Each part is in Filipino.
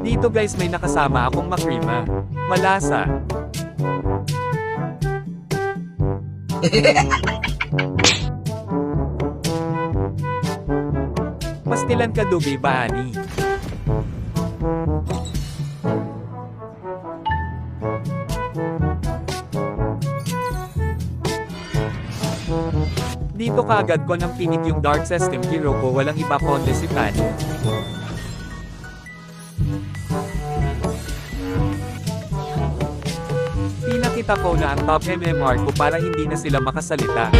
Dito guys may nakasama akong makrima. Malasa. Pastilan ka dubi ba ani? Dito kaagad ko nang pinit yung dark system hero ko, walang iba kundi si Fanny. Pinakita ko na ang top MMR ko para hindi na sila makasalita.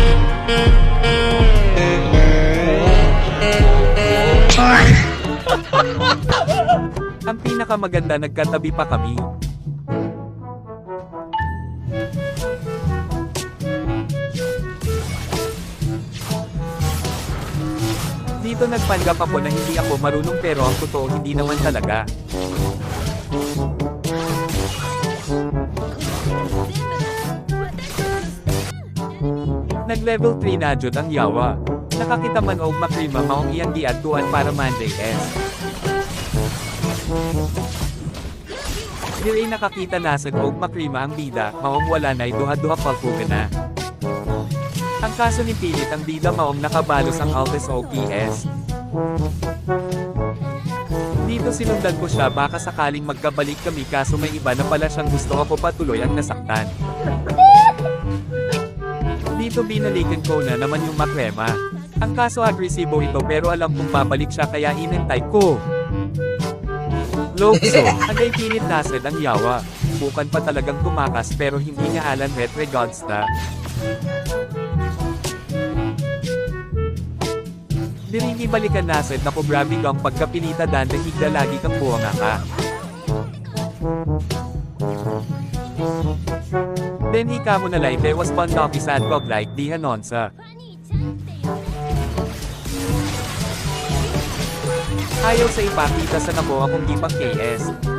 Ang pinakamaganda, nagkatabi pa kami. Dito nagpanggap ako na hindi ako marunong pero ang totoo hindi naman talaga. Nag-level 3 na jud ang yawa. Nakakita man og makrima maong iyang giadtuan para Monday S. Diri nakakita na sa og makrima ang bida, maong wala na'y duha-duha palpuga na. Ang kaso ni pilit ang bida maong nakabalos ang Altis OPS. Dito sinundan ko siya baka sakaling magkabalik kami kaso may iba na pala siyang gusto, ako patuloy ang nasaktan. Dito binalikan ko na naman yung makrema. Ang kaso agresibo ito pero alam kong babalik siya kaya inintay ko. Lokso, agay pilit nased ang yawa. Bukan pa talagang tumakas pero hindi niya alam ret regards na. Diring ibalikan nased na ko grabe kang pagkapilita dan higda lagi kang buwanga ka. Then ika mo na like there was fun talkie sad kog like di hanonsa. Ayaw sa ipakita sa nako akong gipang KS.